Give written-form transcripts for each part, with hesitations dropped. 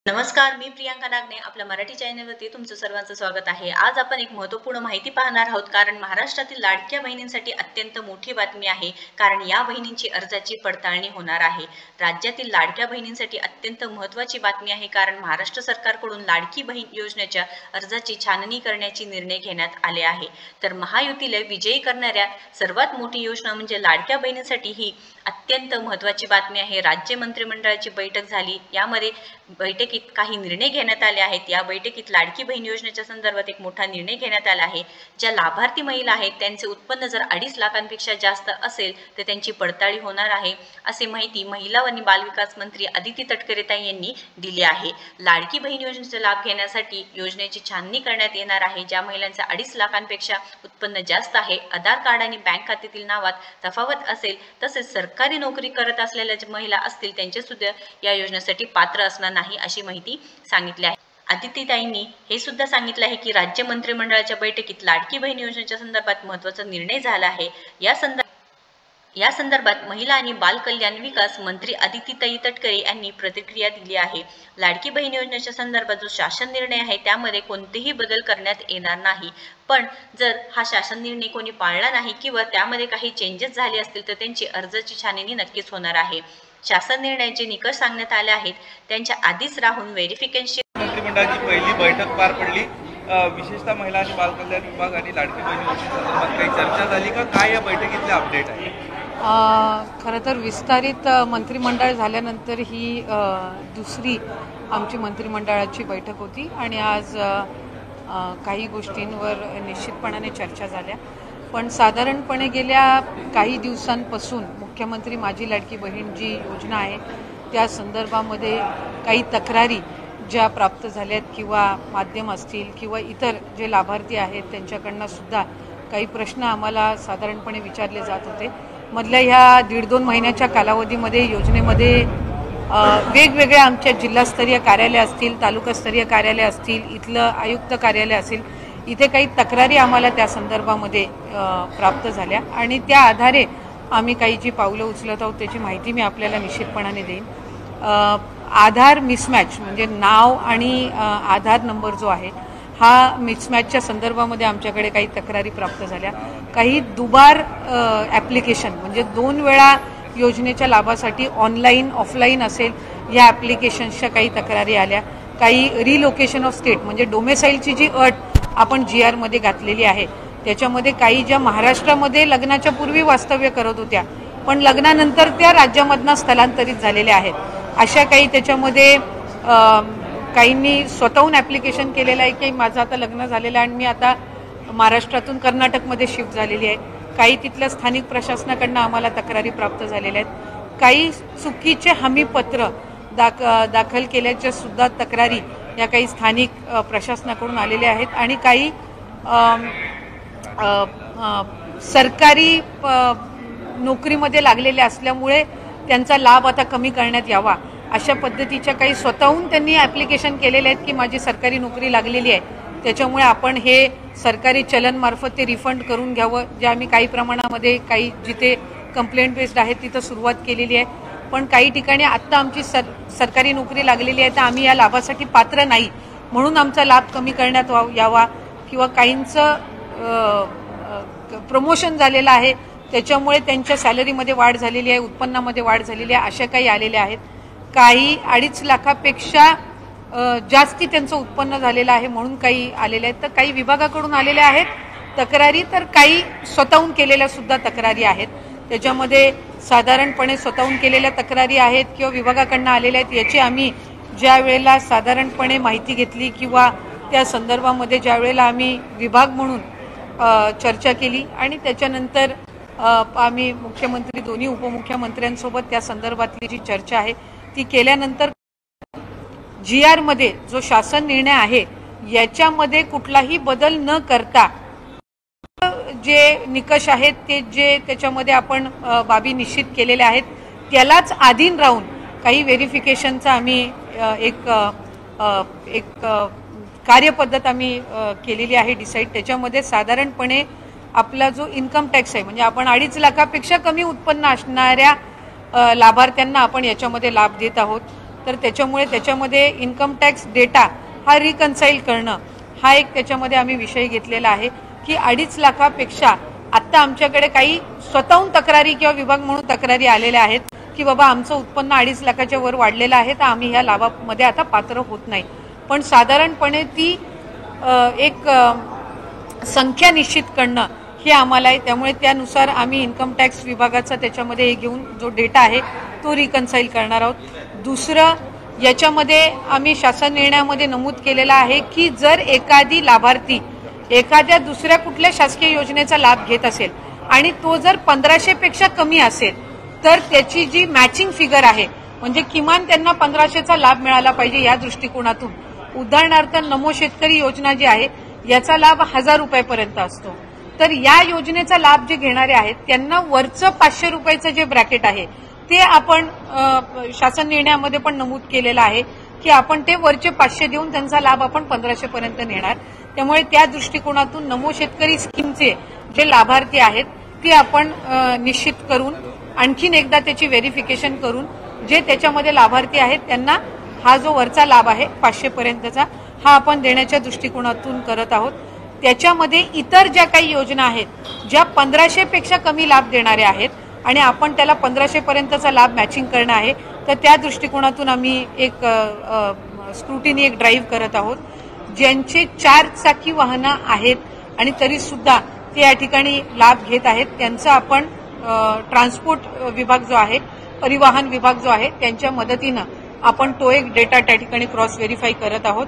नमस्कार, मी प्रियांका नागने आपल्या मराठी चॅनलवरती तुमचं सर्वांचं स्वागत आहे। आज आपण एक महत्त्वपूर्ण माहिती पाहणार आहोत, कारण महाराष्ट्रातील लाडक्या बहिणींसाठी अत्यंत मोठी बातमी आहे, कारण या बहिणींची अर्जाची पडताळणी होणार आहे। राज्यातील लाडक्या बहिणींसाठी अत्यंत महत्त्वाची बातमी आहे, कारण महाराष्ट्र सरकारकडून लाडकी बहीण योजनेच्या अर्जाची छाननी करण्याची निर्णय घेण्यात आले आहे। तर महायुतीला विजयी करणाऱ्या सर्वात मोठी योजना म्हणजे लाडक्या बहिणींसाठी ही अत्यंत महत्त्वाची बातमी आहे। राज्य मंत्रिमंडळाची बैठक झाली, यामध्ये बैठकीत काही निर्णय घेण्यात आले आहेत। या बैठकीत लाडकी बहीण योजनेच्या संदर्भात एक मोठा निर्णय घेण्यात आला आहे। ज्या लाभार्थी महिला आहेत त्यांचे उत्पन्न जर 2.5 लाखांपेक्षा जास्त असेल तर त्यांची पडताळणी होणार आहे, असे माहिती महिला आणि बालविकास मंत्री अदिती तटकरे यांनी दिली आहे। लाडकी बहीण योजनेचा लाभ घेण्यासाठी योजनेची छाननी करण्यात येणार आहे। ज्या महिलांचे 2.5 लाखांपेक्षा उत्पन्न जास्त आहे, आधार कार्ड आणि बँक खात्यातील नावात तफावत असेल, तसेच सरकारी नोकरी करत असलेल्या महिला असतील त्यांचे सुद्धा या योजनेसाठी पात्र असणार नाही, अशी माहिती सांगितली आहे। आदित्यताईंनी हे सुद्धा सांगितले आहे की राज्य मंत्रिमंडळाच्या बैठकीत लाडकी बहीण योजनेच्या संदर्भात महत्त्वाचा निर्णय झाला आहे। या संदर्भात महिला आणि बाल कल्याण विकास मंत्री आदित्यताई तटकरे यांनी प्रतिक्रिया दिली आहे। लाडकी बहीण योजनेच्या संदर्भात जो शासन निर्णय आहे त्यामध्ये कोणतेही बदल करण्यात येणार नाही, पण जर हा शासन निर्णय कोणी पाळला नाही किंवा त्यामध्ये काही चेंजेस झाले असतील तर त्यांची अर्जाची छाननी नक्कीच होणार आहे। शासन निर्णयाचे निकष सांगण्यात आले आहेत, त्यांच्या आधीच राहून व्हेरिफिकेशन मंत्रिमंडळाची पहिली बैठक पार पडली। विशेषतः महिला आणि बाल कल्याण विभाग आणि लाडकी बहीण योजनेसंदर्भात काही चर्चा झाली का? काय या बैठकीतले अपडेट आहे? खरं तर विस्तारित मंत्रिमंडळ झाल्यानंतर ही दुसरी आमची मंत्रिमंडळाची बैठक होती आणि आज काही गोष्टींवर निश्चितपणाने चर्चा झाल्या, पण साधारणपणे गेल्या काही दिवसांपासून मुख्यमंत्री माझी लाडकी बहीण जी योजना आहे त्या संदर्भामध्ये काही तक्रारी ज्या प्राप्त झाल्यात किंवा माध्यम असतील किंवा इतर जे लाभार्थी आहेत त्यांच्याकडनं सुद्धा काही प्रश्न आम्हाला साधारणपणे विचारले जात होते। मधल्या ह्या 1.5-2 महिन्याच्या कालावधीमध्ये योजनेमध्ये वेगवेगळ्या आमच्या जिल्हास्तरीय कार्यालय असतील, तालुकास्तरीय कार्यालय असतील, इथलं आयुक्त कार्यालय असेल, इथे काही तक्रारी आम्हाला त्या संदर्भामध्ये प्राप्त झाल्या आणि त्या आधारे आम्ही काही जी पावलं उचलत आहोत त्याची माहिती मी आपल्याला निश्चितपणाने देईन। आधार मिसमॅच म्हणजे नाव आणि आधार नंबर जो आहे हा मिसमॅचच्या संदर्भामध्ये आमच्याकडे काही तक्रारी प्राप्त झाल्या। काही दुबार ॲप्लिकेशन म्हणजे 2 वेळा योजनेच्या लाभासाठी ऑनलाईन ऑफलाईन असेल या ॲप्लिकेशन्सच्या काही तक्रारी आल्या। काही रिलोकेशन ऑफ स्टेट म्हणजे डोमेसाईलची जी अट आपण GR मध्ये घातलेली आहे त्याच्यामध्ये काही ज्या महाराष्ट्रामध्ये लग्नाच्या पूर्वी वास्तव्य करत होत्या पण लग्नानंतर त्या राज्यामधनं स्थलांतरित झालेल्या आहेत, अशा काही त्याच्यामध्ये काहींनी स्वतःहून ॲप्लिकेशन केलेलं आहे की माझं आता लग्न झालेलं आहे आणि मी आता महाराष्ट्रातून कर्नाटकमध्ये शिफ्ट झालेली आहे। काही तिथल्या स्थानिक प्रशासनाकडनं आम्हाला तक्रारी प्राप्त झालेल्या आहेत। काही चुकीचे हमीपत्र दाखल केल्याच्या सुद्धा तक्रारी या काही स्थानिक प्रशासनाकडून आलेल्या आहेत आणि काही सरकारी नोकरीमध्ये लागलेले असल्यामुळे त्यांचा लाभ आता कमी करण्यात यावा अशा पद्धतीच्या काही स्वतःहून त्यांनी ॲप्लिकेशन केलेले आहेत की माझी सरकारी नोकरी लागलेली आहे, त्याच्यामुळे आपण हे सरकारी चलनमार्फत ते रिफंड करून घ्यावं, जे आम्ही काही प्रमाणामध्ये काही जिथे कंप्लेंट बेस्ड आहे तिथं सुरुवात केलेली आहे। पण काही ठिकाणी आत्ता आमची सरकारी नोकरी लागलेली आहे तर आम्ही या लाभासाठी पात्र नाही म्हणून आमचा लाभ कमी करण्यात यावा किंवा काहींचं प्रमोशन झालेलं आहे त्याच्यामुळे त्यांच्या सॅलरीमध्ये वाढ झालेली आहे, उत्पन्नामध्ये वाढ झालेली आहे, अशा काही आलेल्या आहेत। काही 2.5 लाखापेक्षा जास्ती त्यांचं उत्पन्न झालेलं आहे म्हणून काही आलेले आहेत, तर काही विभागाकडून आलेल्या आहेत तक्रारी, तर काही स्वतःहून केलेल्या सुद्धा तक्रारी आहेत। त्याच्यामध्ये साधारणपणे स्वतःहून केलेल्या तक्रारी आहेत किंवा विभागाकडनं आलेल्या आहेत, याची आम्ही ज्या वेळेला साधारणपणे माहिती घेतली किंवा त्या संदर्भामध्ये ज्या वेळेला आम्ही विभाग म्हणून चर्चा केली आणि त्याच्यानंतर आम्ही मुख्यमंत्री दोन्ही उपमुख्यमंत्र्यांसोबत त्या संदर्भातली जी चर्चा आहे ती केल्यानंतर GR मध्ये जो शासन निर्णय आहे याच्यामध्ये कुठलाही बदल न करता जे निकष आहेत ते जे त्याच्यामध्ये आपण बाबी निश्चित केलेल्या आहेत त्यालाच अधीन राहून काही व्हेरिफिकेशनचा आम्ही एक कार्यपद्धत आम्ही केलेली आहे डिसाईड। त्याच्यामध्ये साधारणपणे आपला जो इन्कम टॅक्स आहे म्हणजे आपण 2.5 लाखापेक्षा कमी उत्पन्न असणाऱ्या लाभार्थ्यांना आपण याच्यामध्ये लाभ देत आहोत। तर त्याच्यामुळे त्याच्यामध्ये इन्कम टॅक्स डेटा हा रिकन्साईल करणं हा एक त्याच्यामध्ये आम्ही विषय घेतलेला आहे की 2.5 लाखापेक्षा आत्ता आमच्याकडे काही स्वतःहून तक्रारी किंवा विभाग म्हणून तक्रारी आलेल्या आहेत की बाबा आमचं उत्पन्न 2.5 लाखाच्या वर वाढलेलं आहे तर आम्ही ह्या लाभामध्ये आता पात्र होत नाही. पण साधारणपणे ती एक संख्या निश्चित करणं हे आम्हाला आहे. त्यामुळे त्यानुसार आम्ही इन्कम टॅक्स विभागाचा त्याच्यामध्ये हे घेऊन जो डेटा आहे तो रिकन्साईल करणार आहोत. दुसरं याच्यामध्ये आम्ही शासन निर्णयामध्ये नमूद केलेला आहे की जर एखादी लाभार्थी एखाद्या दुसऱ्या कुठल्या शासकीय योजनेचा लाभ घेत असेल आणि तो जर 1500 पेक्षा कमी असेल तर त्याची जी मॅचिंग फिगर आहे म्हणजे किमान त्यांना 1500चा लाभ मिळाला पाहिजे या दृष्टिकोनातून. उदाहरणार्थ नमो शेतकरी योजना जी आहे याचा लाभ 1000 रुपयापर्यंत असतो. तर या योजनेचा लाभ जे घेणारे आहेत त्यांना वरचं 500 रुपयाचं जे ब्रॅकेट आहे ते आपण शासन निर्णयामध्ये पण नमूद केलेलं आहे की आपण ते वरचे 500 देऊन त्यांचा लाभ आपण 1500 पर्यंत नेणार. त्यामुळे त्या दृष्टिकोनातून नमो शेतकरी स्कीमचे जे लाभार्थी आहेत ते आपण निश्चित करून आणखीन एकदा त्याची व्हेरिफिकेशन करून जे त्याच्यामध्ये लाभार्थी आहेत त्यांना हा जो वरचा लाभ आहे 500 पर्यंतचा हा आपण देण्याच्या दृष्टिकोनातून करत आहोत. त्याच्यामध्ये इतर ज्या काही योजना आहेत ज्या 1500 पेक्षा कमी लाभ देणारे आहेत आणि आपण त्याला 1500 पर्यंतचा लाभ मॅचिंग करणं आहे तर त्या दृष्टिकोनातून आम्ही एक स्क्रुटिनी एक ड्राईव्ह करत आहोत. ज्यांचे 4 चाकी वाहनं आहेत आणि तरी सुद्धा ते या ठिकाणी लाभ घेत आहेत त्यांचा आपण ट्रान्सपोर्ट विभाग जो आहे परिवहन विभाग जो आहे त्यांच्या मदतीनं आपण तो एक डेटा त्या ठिकाणी क्रॉस व्हेरीफाय करत आहोत.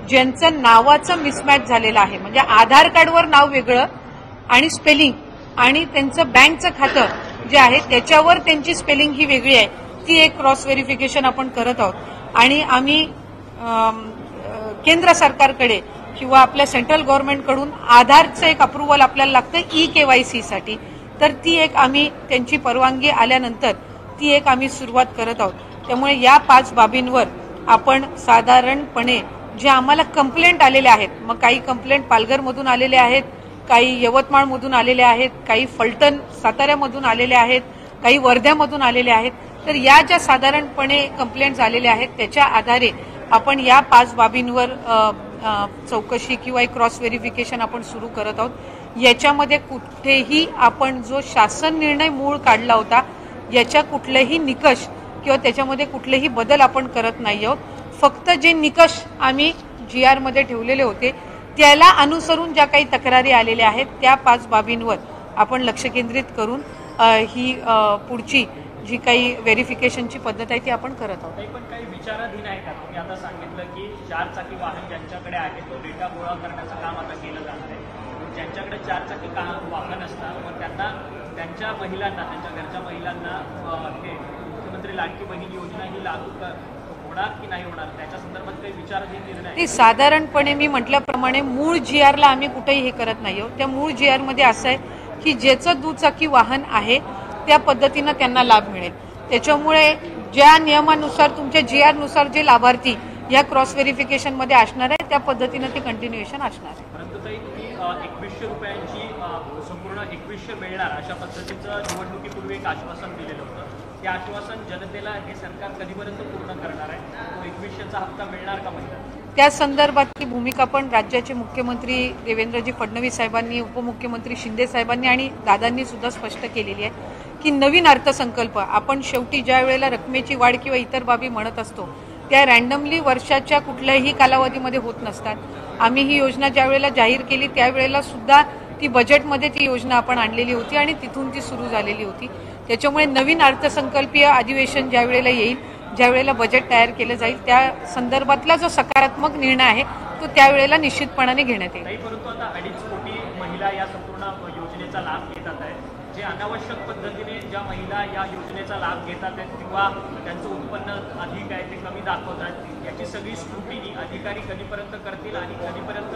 ज्यांचं नावाचं मिसमॅच झालेलं आहे म्हणजे आधार कार्डवर नाव वेगळं आणि स्पेलिंग आणि त्यांचं बँकचं खातं जे आहे त्याच्यावर त्यांची स्पेलिंग ही वेगळी आहे ती एक क्रॉस व्हेरिफिकेशन आपण करत आहोत. आणि आम्ही केंद्र सरकारकडे किंवा आपल्या सेंट्रल गव्हर्नमेंटकडून आधारचं एक अप्रुव्हल आपल्याला लागतं EKYC साठी तर ती एक आम्ही त्यांची परवानगी आल्यानंतर ती एक आम्ही सुरुवात करत आहोत. त्यामुळे या 5 बाबींवर आपण साधारणपणे जे आम्हाला कंप्लेंट आलेले आहेत मग काही कंप्लेंट पालघरमधून आलेले आहेत काही यवतमाळमधून आलेले आहेत काही फलटण साताऱ्यामधून आलेले आहेत काही वर्ध्यामधून आलेले आहेत तर या ज्या साधारणपणे कंप्लेंट्स आलेल्या आहेत त्याच्या आधारे आपण या 5 बाबींवर चौकशी किंवा एक क्रॉस व्हेरिफिकेशन आपण सुरू करत आहोत. याच्यामध्ये कुठेही आपण जो शासन निर्णय मूळ काढला होता याच्या कुठलेही निकष किंवा त्याच्यामध्ये कुठलेही बदल आपण करत नाही आहोत. फक्त जे निकष आम्ही GR मध्ये ठेवलेले होते त्याला अनुसरून ज्या काही तक्रारी आलेल्या आहेत त्या 5 बाबींवर आपण लक्ष केंद्रित करून ही पुढची जी काही व्हेरिफिकेशनची पद्धत आहे ती आपण करत आहोत. पण काही विचाराधीन आहे का? तुम्ही आता सांगितलं की 4 चाकी वाहन ज्यांच्याकडे आहे तो डेटा गोळा करण्याचं काम आता केलं जाणार आहे. ज्यांच्याकडे 4 चाकी वाहन असतात मग त्यांना त्यांच्या महिलांना त्यांच्या घरच्या महिलांना हे मुख्यमंत्री लाडकी बहीण योजना ही लागू होणार की नाही होणार त्याच्या संदर्भात काही विचाराधीन निर्णय आहे? साधारणपणे मी म्हटल्याप्रमाणे मूळ GR ला आम्ही कुठेही हे करत नाही आहोत. त्या मूळ GR मध्ये असं आहे की ज्याचं दुचाकी वाहन आहे त्या पद्धतीनं त्यांना लाभ मिळेल. त्याच्यामुळे ज्या नियमानुसार तुमच्या GR नुसार जे लाभार्थी या क्रॉस व्हेरिफिकेशन मध्ये असणार आहे त्या पद्धतीनं ते कंटिन्युएशन असणार आहे. परंतु ताई तुम्ही 2100 रुपयांची संपूर्ण 2100 मिळणार अशा पद्धतीचं निवडणुकीपूर्वी एक आश्वासन दिलेलं होतं. ते आश्वासन जनतेला हे सरकार कधीपर्यंत पूर्ण करणार आहे? तो 2100चा हप्ता मिळणार का महिला? त्या संदर्भातली भूमिका पण राज्याचे मुख्यमंत्री देवेंद्रजी फडणवीस साहेबांनी उपमुख्यमंत्री शिंदे साहेबांनी आणि दादांनी सुद्धा स्पष्ट केलेली आहे की नवीन अर्थसंकल्प आपण शेवटी ज्या वेळेला रकमेची वाढ किंवा इतर बाबी म्हणत असतो त्या रँडमली वर्षाच्या कुठल्याही कालावधीमध्ये होत नसतात. आम्ही ही योजना ज्या वेळेला जाहीर केली त्यावेळेला सुद्धा ती बजेटमध्ये ती योजना आपण आणलेली होती आणि तिथून ती सुरू झालेली होती. त्याच्यामुळे नवीन अर्थसंकल्पीय अधिवेशन ज्या वेळेला येईल ज्या वेळेला बजेट तयार केलं जाईल त्या संदर्भातला जो सकारात्मक निर्णय आहे तो त्यावेळेला निश्चितपणाने घेण्यात येईल. परंतु आता 2.5 कोटी महिला या संपूर्ण योजनेचा लाभ घेतात आहे. जे अनावश्यक पद्धतीने ज्या महिला या योजनेचा लाभ घेतात आहेत किंवा त्यांचं उत्पन्न अधिक आहे ते कमी दाखवतात याची सगळी स्क्रुटिनी अधिकारी कधीपर्यंत करतील आणि कधीपर्यंत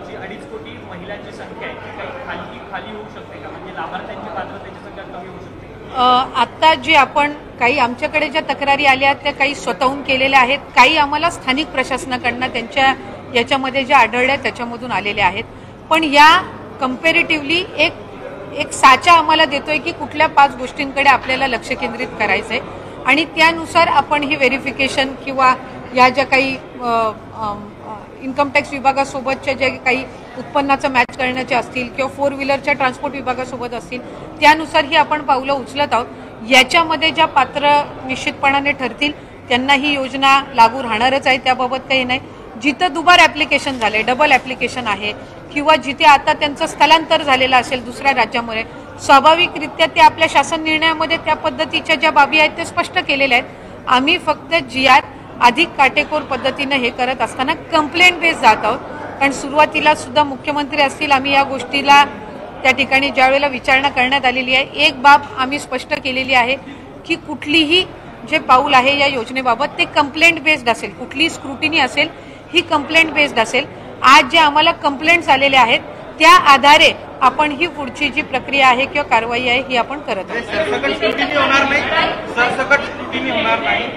जी 2.5 कोटी महिलांची संख्या आहे ती काही खाली होऊ शकते का? म्हणजे लाभार्थ्यांची पात्रतेची संख्या कमी होऊ शकते? आता जे आपण काही आमच्याकडे ज्या तक्रारी आल्या त्या काही स्वतःहून केलेल्या आहेत काही आम्हाला स्थानिक प्रशासनाकडनं त्यांच्या याच्यामध्ये ज्या आढळल्या त्याच्यामधून आलेल्या आहेत. पण या कम्पॅरेटिव्हली एक साचा आम्हाला देतोय की कुठल्या 5 गोष्टींकडे आपल्याला लक्ष केंद्रित करायचंय आणि त्यानुसार आपण ही व्हेरिफिकेशन किंवा या ज्या काही इन्कम टॅक्स विभागासोबतच्या ज्या काही उत्पन्नाचं मॅच करण्याचे असतील किंवा 4 व्हीलरच्या ट्रान्सपोर्ट विभागासोबत असतील त्यानुसार ही आपण पावलं उचलत आहोत. याच्यामध्ये ज्या पात्र निश्चितपणाने ठरतील त्यांना ही योजना लागू राहणारच आहे, त्याबाबत काही नाही. जिथं दुबार ॲप्लिकेशन झाले, डबल ॲप्लिकेशन आहे किंवा जिथे आता त्यांचं स्थलांतर झालेलं असेल दुसऱ्या राज्यामध्ये, स्वाभाविकरित्या ते आपल्या शासन निर्णयामध्ये त्या पद्धतीच्या ज्या बाबी आहेत ते स्पष्ट केलेल्या आहेत. आम्ही फक्त GR अधिक काटेकोर पद्धतीनं हे करत असताना कंप्लेंट बेस जात आहोत. कारण सुरुवातीला सुद्धा मुख्यमंत्री असतील, आम्ही या गोष्टीला त्या ठिकाणी ज्या वेळेला विचारणा करण्यात आलेली आहे, एक बाब आम्ही स्पष्ट केलेली आहे की कुठलीही जे पाऊल आहे या योजनेबाबत ते कंप्लेंट बेस्ड असेल, कुठलीही स्क्रुटिनी असेल ही कंप्लेंट बेस्ड असेल. आज जे आम्हाला कंप्लेंट्स आलेले आहेत त्या आधारे आपण ही पुढची जी प्रक्रिया आहे किंवा कारवाई आहे ही आपण करत आहोत. सरसकट स्क्रुटिनी होणार नाही, सरसकट स्क्रुटिनी होणार नाही.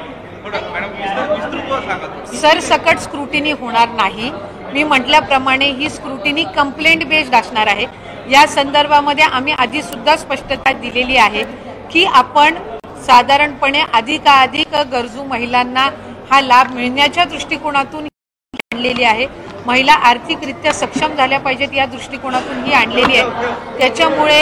सरसकट स्क्रुटिनी होणार नाही. मी म्हटल्याप्रमाणे ही स्क्रुटिनी कंप्लेंट बेस्ड असणार आहे. या संदर्भामध्ये आम्ही आधी सुद्धा स्पष्टता दिलेली आहे की आपण साधारणपणे अधिकाधिक गरजू महिलांना हा लाभ मिळण्याच्या दृष्टिकोनातून आणलेली आहे. महिला आर्थिकरित्या सक्षम झाल्या पाहिजेत या दृष्टिकोनातून ही आणलेली आहे. त्याच्यामुळे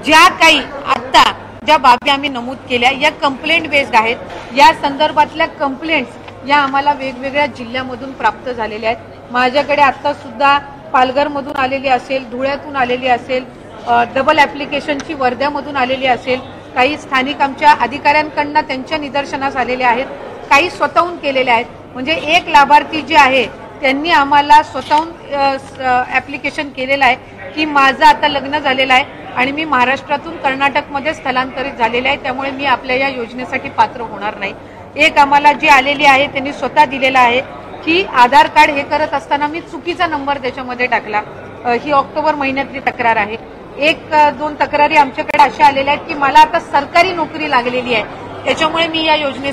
ज्या काही आत्ता ज्या बाबी आम्ही नमूद केल्या या कंप्लेंट बेस्ड आहेत. या संदर्भातल्या कंप्लेंट्स या आम्हाला वेगवेगळ्या जिल्ह्यामधून प्राप्त झालेल्या आहेत. माझ्याकडे आत्ता सुद्धा पालघरमधून आलेली असेल, धुळ्यातून आलेली असेल, डबल ॲप्लिकेशनची वर्ध्यामधून आलेली असेल, काही स्थानिक आमच्या अधिकाऱ्यांकडनं त्यांच्या निदर्शनास आलेले आहेत, काही स्वतःहून केलेले आहेत. म्हणजे एक लाभार्थी जे आहे त्यांनी आम्हाला स्वतःहून ॲप्लिकेशन केलेलं आहे की माझं आता लग्न झालेलं आहे आणि मी महाराष्ट्रातून कर्नाटकमध्ये स्थलांतरित झालेले आहे, त्यामुळे मी आपल्या या योजनेसाठी पात्र होणार नाही. एक आम्हाला जी आलेली आहे त्यांनी स्वतः दिलेलं आहे की आधार कार्ड हे करत असताना मी चुकीचा नंबर त्याच्यामध्ये टाकला. ही ऑक्टोबर महिन्यातली तक्रार आहे. 1-2 तक्रारी आमच्याकडे अशा आलेल्या आहेत की मला आता सरकारी नोकरी लागलेली आहे, त्याच्यामुळे मी या योजने